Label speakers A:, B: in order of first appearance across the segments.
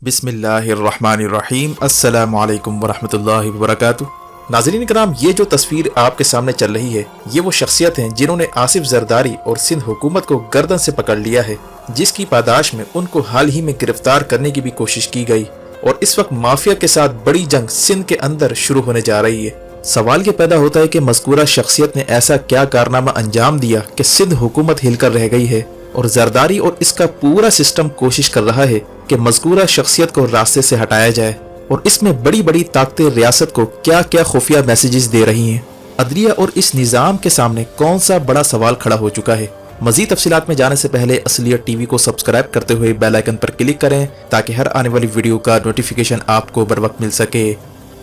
A: बिस्मिल्लाहिर्रहमानिर्रहीम अस्सलामु अलैकुम वरहमतुल्लाहि वबरकातुहू। नाज़रीन कराम, ये जो तस्वीर आपके सामने चल रही है ये वो शख्सियत हैं जिन्होंने आसिफ जरदारी और सिंध हुकूमत को गर्दन से पकड़ लिया है, जिसकी पादाश में उनको हाल ही में गिरफ्तार करने की भी कोशिश की गई और इस वक्त माफिया के साथ बड़ी जंग सिंध के अंदर शुरू होने जा रही है। सवाल ये पैदा होता है कि मज़कूरा शख्सियत ने ऐसा क्या कारनामा अंजाम दिया कि सिंध हुकूमत हिलकर रह गई है और जरदारी और इसका पूरा सिस्टम कोशिश कर रहा है कि मज़कूरा शख्सियत को रास्ते से हटाया जाए। और इसमें बड़ी बड़ी ताकतें रियासत को क्या क्या खुफिया मैसेजेस दे रही हैं। अदलिया और इस निज़ाम के सामने कौन सा बड़ा सवाल खड़ा हो चुका है। मज़ीद तफसीलात में जाने से पहले असलियत टीवी को सब्सक्राइब करते हुए बेल आइकन पर क्लिक करें ताकि हर आने वाली वीडियो का नोटिफिकेशन आपको बर वक्त मिल सके।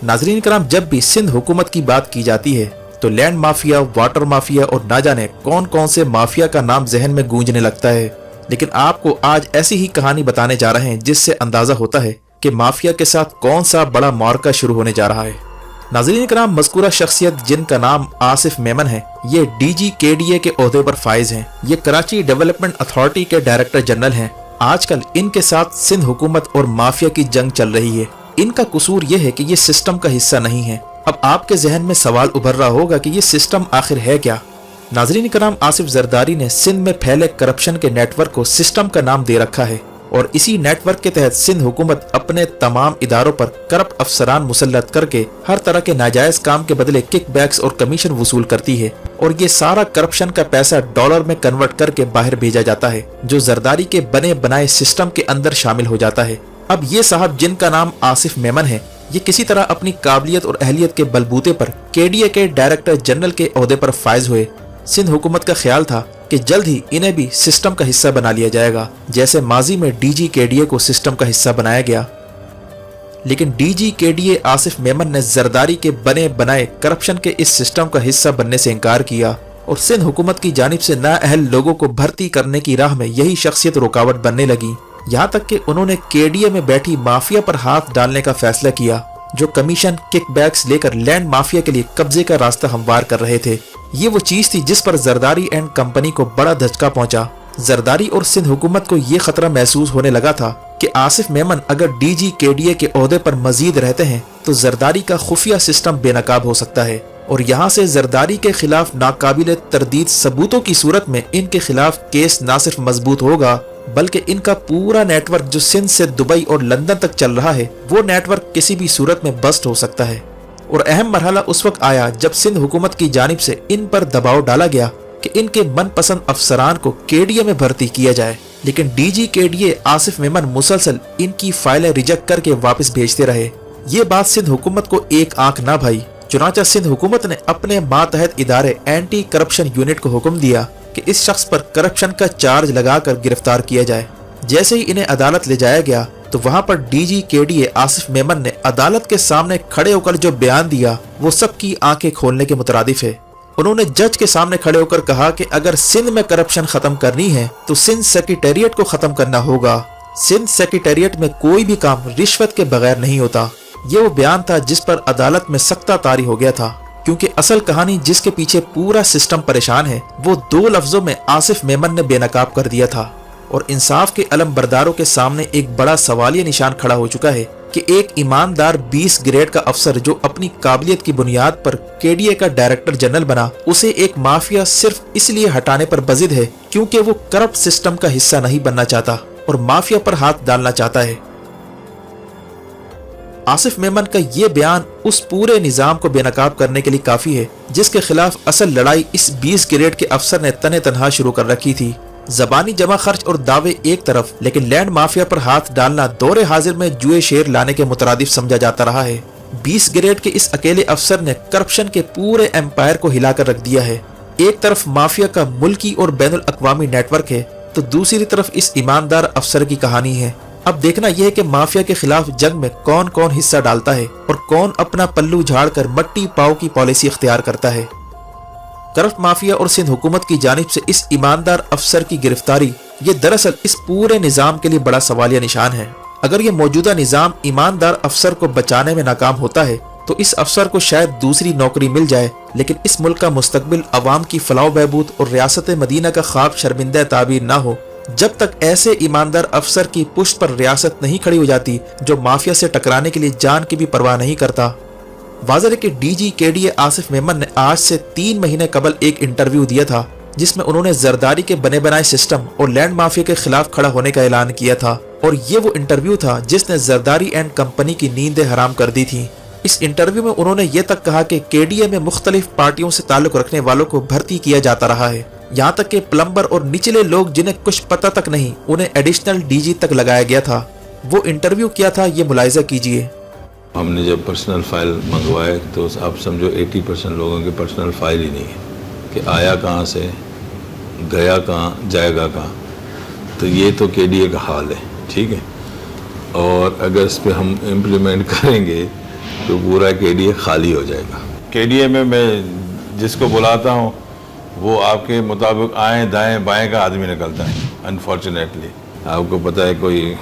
A: नाज़रीन कराम, जब भी सिंध हुकूमत की बात की जाती है तो लैंड माफिया, वाटर माफिया और ना जाने कौन कौन से माफिया का नाम जहन में गूंजने लगता है। लेकिन आपको आज ऐसी ही कहानी बताने जा रहे हैं जिससे अंदाजा होता है कि माफिया के साथ कौन सा बड़ा मार्का शुरू होने जा रहा है। नाज़रीन कराम, मज़कूरा शख्सियत जिनका नाम आसिफ मेमन है, ये DGKDA के ओहदे पर फाइज हैं। ये कराची डेवलपमेंट अथॉरिटी के डायरेक्टर जनरल हैं। आजकल इनके साथ सिंध हुकूमत और माफिया की जंग चल रही है। इनका कसूर ये है कि ये सिस्टम का हिस्सा नहीं है। अब आपके जहन में सवाल उभर रहा होगा कि ये सिस्टम आखिर है क्या। नाज़रीन कराम, आसिफ जरदारी ने सिंध में फैले करप्शन के नेटवर्क को सिस्टम का नाम दे रखा है और इसी नेटवर्क के तहत सिंध हुकूमत अपने तमाम इदारों पर करप्ट अफसरान मुसल्लत करके हर तरह के नाजायज काम के बदले किकबैक्स और कमीशन वसूल करती है और ये सारा करप्शन का पैसा डॉलर में कन्वर्ट करके बाहर भेजा जाता है, जो जरदारी के बने बनाए सिस्टम के अंदर शामिल हो जाता है। अब ये साहब जिनका नाम आसिफ मेमन है, ये किसी तरह अपनी काबिलियत और अहलियत के बलबूते पर KDA के डायरेक्टर जनरल के ओहदे पर फाइज हुए। सिंध हुकूमत का ख्याल था कि जल्द ही इन्हें भी सिस्टम का हिस्सा बना लिया जाएगा, जैसे माजी में DGKDA को सिस्टम का हिस्सा बनाया गया। लेकिन DGKDA आसिफ मेमन ने जरदारी के बने बनाए करप्शन के इस सिस्टम का हिस्सा बनने से इनकार किया और सिंध हुकूमत की जानिब से नाअहल लोगों को भर्ती करने की राह में यही शख्सियत रुकावट बनने लगी। यहाँ तक कि उन्होंने KDA में बैठी माफिया पर हाथ डालने का फैसला किया, जो कमीशन किकबैक्स लेकर लैंड माफिया के लिए कब्जे का रास्ता हमवार कर रहे थे। ये वो चीज थी जिस पर जरदारी एंड कंपनी को बड़ा धचका पहुंचा। जरदारी और सिंध हुकूमत को ये खतरा महसूस होने लगा था कि आसिफ मेमन अगर DGKDA के ओहदे पर मजीद रहते हैं तो जरदारी का खुफिया सिस्टम बेनकाब हो सकता है और यहाँ से जरदारी के खिलाफ नाकाबिले तरदीद सबूतों की सूरत में इनके खिलाफ केस न सिर्फ मजबूत होगा बल्कि इनका पूरा नेटवर्क जो सिंध से दुबई और लंदन तक चल रहा है वो नेटवर्क किसी भी सूरत में बस्ट हो सकता है। और अहम मरहला उस वक्त आया जब सिंध हुकूमत की जानिब से इन पर दबाव डाला गया कि इनके मनपसंद अफसरान को KDA में भर्ती किया जाए। लेकिन DGKDA आसिफ मेमन मुसलसल इनकी फाइलें रिजेक्ट करके वापस भेजते रहे। ये बात सिंध हुकूमत को एक आंख ना भाई। चुनांचे सिंध हुकूमत ने अपने मातहत इदारे एंटी करप्शन यूनिट को हुक्म दिया कि इस शख्स पर करप्शन का चार्ज लगाकर गिरफ्तार किया जाए। जैसे ही इन्हें अदालत ले जाया गया तो वहां पर DGKDA आसिफ मेमन ने अदालत के सामने खड़े होकर जो बयान दिया वो सबकी आंखें खोलने के मुतरादिफ है। उन्होंने जज के सामने खड़े होकर कहा कि अगर सिंध में करप्शन खत्म करनी है तो सिंध सेक्रेटेरिएट को खत्म करना होगा। सिंध सेक्रेटेरिएट में कोई भी काम रिश्वत के बगैर नहीं होता। ये वो बयान था जिस पर अदालत में सख्ता तारी हो गया था, क्योंकि असल कहानी जिसके पीछे पूरा सिस्टम परेशान है वो दो लफ्जों में आसिफ मेमन ने बेनकाब कर दिया था। और इंसाफ के अलम बरदारों के सामने एक बड़ा सवालिया निशान खड़ा हो चुका है कि एक ईमानदार 20 ग्रेड का अफसर जो अपनी काबिलियत की बुनियाद पर KDA का डायरेक्टर जनरल बना, उसे एक माफिया सिर्फ इसलिए हटाने पर बजिद है क्योंकि वो करप्ट सिस्टम का हिस्सा नहीं बनना चाहता और माफिया पर हाथ डालना चाहता है। आसिफ मेमन का ये बयान उस पूरे निजाम को बेनकाब करने के लिए काफी है जिसके खिलाफ असल लड़ाई इस 20 ग्रेड के अफसर ने तने तनहा शुरू कर रखी थी। जबानी जमा खर्च और दावे एक तरफ, लेकिन लैंड माफिया पर हाथ डालना दौरे हाजिर में जुए शेर लाने के मुतरादिफ समझा जाता रहा है। 20 ग्रेड के इस अकेले अफसर ने करप्शन के पूरे एम्पायर को हिलाकर रख दिया है। एक तरफ माफिया का मुल्की और बैनुल अक़वामी नेटवर्क है तो दूसरी तरफ इस ईमानदार अफसर की कहानी है। अब देखना यह है कि माफिया के खिलाफ जंग में कौन कौन हिस्सा डालता है और कौन अपना पल्लू झाड़ कर मट्टी पाव की पॉलिसी इख्तियार करता है। करप्ट माफिया और सिंध हुकूमत की जानिब से इस ईमानदार अफसर की गिरफ्तारी ये दरअसल इस पूरे निजाम के लिए बड़ा सवालिया निशान है। अगर ये मौजूदा निजाम ईमानदार अफसर को बचाने में नाकाम होता है तो इस अफसर को शायद दूसरी नौकरी मिल जाए, लेकिन इस मुल्क का मुस्तकबिल, अवाम की फलाह बहबूद और रियासत मदीना का ख्वाब शर्मिंदा ताबीर ना हो। جب تک ایسے ایماندار افسر کی پشت پر ریاست نہیں کھڑی ہو جاتی جو مافیا سے ٹکرانے کے لیے جان کی بھی پرواہ نہیں کرتا۔ واضح ہے کہ ڈی جی کے ڈی اے آصف میمن نے آج سے 3 مہینے قبل ایک انٹرویو دیا تھا جس میں انہوں نے زرداری کے بنے بنائے سسٹم اور لینڈ مافیا کے خلاف کھڑا ہونے کا اعلان کیا تھا، اور یہ وہ انٹرویو تھا جس نے زرداری اینڈ کمپنی کی نیندیں حرام کر دی تھی۔ اس انٹرویو میں انہوں نے یہ تک کہا کہ کے ڈی اے میں مختلف پارٹیوں سے تعلق رکھنے والوں کو بھرتی کیا جاتا رہا ہے، یہاں تک کہ پلمبر اور نچلے لوگ جنہیں کچھ پتہ تک نہیں انہیں ایڈیشنل ڈی جی تک لگایا گیا تھا۔ وہ انٹرویو کیا تھا یہ ملاحظہ کیجئے۔
B: ہم نے جب پرسنل فائل منگوائے تو آپ سمجھو 80% لوگوں کے پرسنل فائل ہی نہیں ہے کہ آیا کہاں سے، گیا کہاں، جائے گا کہاں۔ تو یہ تو کے ڈی اے کا حال ہے، ٹھیک ہے، اور اگر اس پہ ہم امپلیمنٹ کریں گے تو پورا کے ڈی اے خالی ہو جائے گا۔ کے ڈی اے میں جس کو بلاتا ہوں وہ آپ کے مطابق آئیں دائیں بائیں کا آدمی نکلتا ہے، انفارچونیٹلی۔ آپ کو پتہ ہے کوئی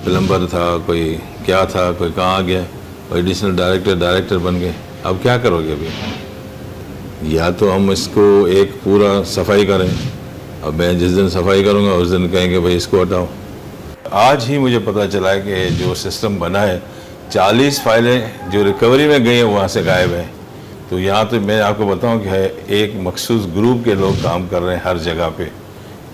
B: پلمبر تھا، کوئی کیا تھا، کوئی کہاں گیا، کوئی ایڈیشنل ڈائریکٹر بن گئے۔ اب کیا کرو گے ابھی؟ یا تو ہم اس کو ایک پورا صفائی کریں، اب میں جس دن صفائی کروں گا اس دن کہیں گے بھائی اس کو ہٹاؤ۔ آج ہی مجھے پتہ چلا ہے کہ جو سسٹم بنا ہے 40 فائلیں جو ریکوری میں گئی ہیں وہاں سے غائب ہیں۔ تو یہاں تو میں آپ کو بتاؤں کہ ایک مخصوص گروپ کے لوگ کام کر رہے ہیں ہر جگہ پہ،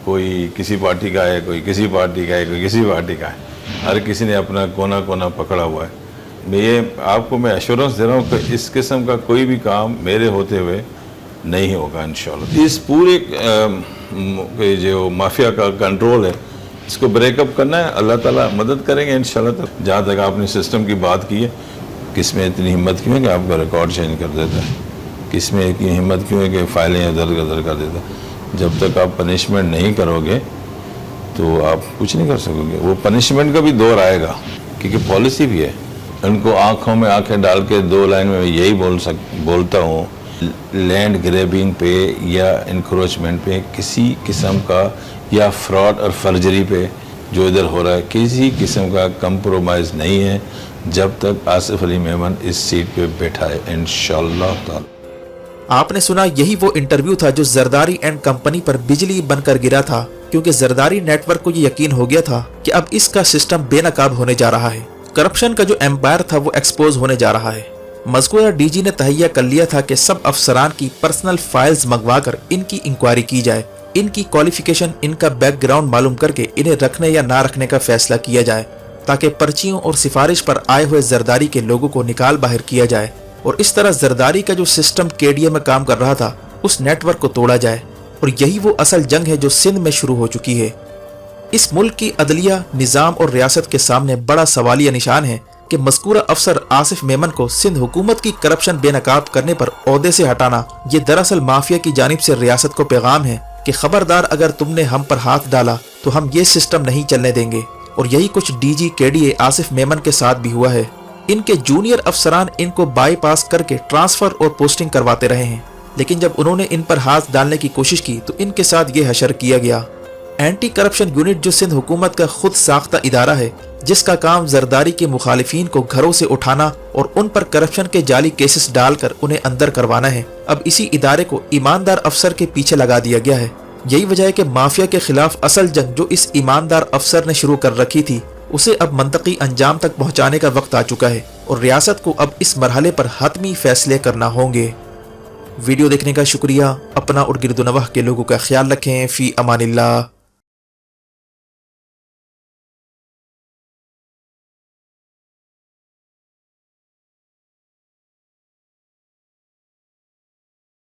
B: کوئی کسی پارٹی کا ہے، کوئی کسی پارٹی کا ہے، کوئی کسی پارٹی کا ہے، ہر کسی نے اپنا کونا پکڑا ہوا ہے۔ یہ آپ کو میں ایشورنس دے رہا ہوں کہ اس قسم کا کوئی بھی کام میرے ہوتے ہوئے نہیں ہوگا انشاءاللہ۔ اس پورے جو مافیا کا کنٹرول ہے اس کو بریک اپ کرنا ہے، اللہ تعالیٰ مدد کریں گے انشاءاللہ۔ جہاں تک آپ نے سسٹم کی بات کی ہے، کس میں اتنی ہمت کیوں ہے کہ آپ کا ریکارڈ چینج کر دیتا ہے، کس میں اتنی ہمت کیوں ہے کہ فائلیں ادھر کر دیتا ہے۔ جب تک آپ پنشمنٹ نہیں کرو گے تو آپ کچھ نہیں کر سکو گے۔ وہ پنشمنٹ کا بھی دور آئے گا کیونکہ پالیسی بھی ہے۔ ان کو آنکھوں میں آنکھیں ڈال کے 2 لائن میں یہی بولتا ہوں، لینڈ گریبنگ پہ یا انکروچمنٹ پہ کسی قسم کا یا فراڈ اور فرجری پہ جو ادھر ہو رہا ہے کسی قسم کا کمپرومائز نہیں ہے جب تک آصف علی میمن اس سیٹ پہ بیٹھا ہے انشاءاللہ تعالی۔
A: آپ نے سنا، یہی وہ انٹرویو تھا جو زرداری اینڈ کمپنی پر بجلی بن کر گرا تھا، کیونکہ زرداری نیٹ ورک کو یہ یقین ہو گیا تھا کہ اب اس کا سسٹم بے نقاب ہونے جا رہا ہے۔ کرپشن کا جو ایمپائر تھا وہ ایکسپوز ہونے جا رہا ہے۔ مذکورہ ڈی جی نے تہیہ کر لیا تھا کہ سب افسران کی پرسنل فائلز منگوا کر ان کی انکوائری کی جائے، ان کی کوالیفیکیشن، ان کا بیک گراؤنڈ معلوم کر کے انہیں رکھنے یا نہ رکھنے کا فیصلہ کیا جائے، تاکہ پرچیوں اور سفارش پر آئے ہوئے زرداری کے لوگوں کو نکال باہر کیا جائے، اور اس طرح زرداری کا جو سسٹم کے ڈی اے میں کام کر رہا تھا اس نیٹ ورک کو توڑا جائے۔ اور یہی وہ اصل جنگ ہے جو سندھ میں شروع ہو چکی ہے۔ اس ملک کی عدلیہ، نظام اور ریاست کے سامنے بڑا سوالیہ نشان ہے کہ مذکورہ افسر آصف میمن کو سندھ حکومت کی کرپشن بے نقاب کرنے پر عہدے سے ہٹانا یہ دراصل مافیا کی جانب سے ریاست کو پیغام ہے کہ خبردار، اگر تم نے ہم پر ہاتھ ڈالا تو ہم یہ سسٹم نہیں چلنے دیں گے۔ اور یہی کچھ ڈی جی کے ڈی اے آصف میمن کے ساتھ بھی ہوا ہے۔ ان کے جونیئر افسران ان کو بائی پاس کر کے ٹرانسفر اور پوسٹنگ کرواتے رہے ہیں، لیکن جب انہوں نے ان پر ہاتھ ڈالنے کی کوشش کی تو ان کے ساتھ یہ حشر کیا گیا۔ اینٹی کرپشن یونٹ جو سندھ حکومت کا خود ساختہ ادارہ ہے، جس کا کام زرداری کے مخالفین کو گھروں سے اٹھانا اور ان پر کرپشن کے جعلی کیسز ڈال کر انہیں اندر کروانا ہے، اب اسی ادارے کو ایماندار افسر کے پیچھے لگا دیا گیا ہے۔ یہی وجہ ہے کہ مافیا کے خلاف اصل جنگ جو اس ایماندار افسر نے شروع کر رکھی تھی اسے اب منطقی انجام تک پہنچانے کا وقت آ چکا ہے، اور ریاست کو اب اس مرحلے پر حتمی فیصلے کرنا ہوں گے۔ ویڈیو دیکھنے کا شکریہ۔ اپنا اور گرد و نواح کے لوگوں کا خیال رکھیں۔ فی امان اللہ۔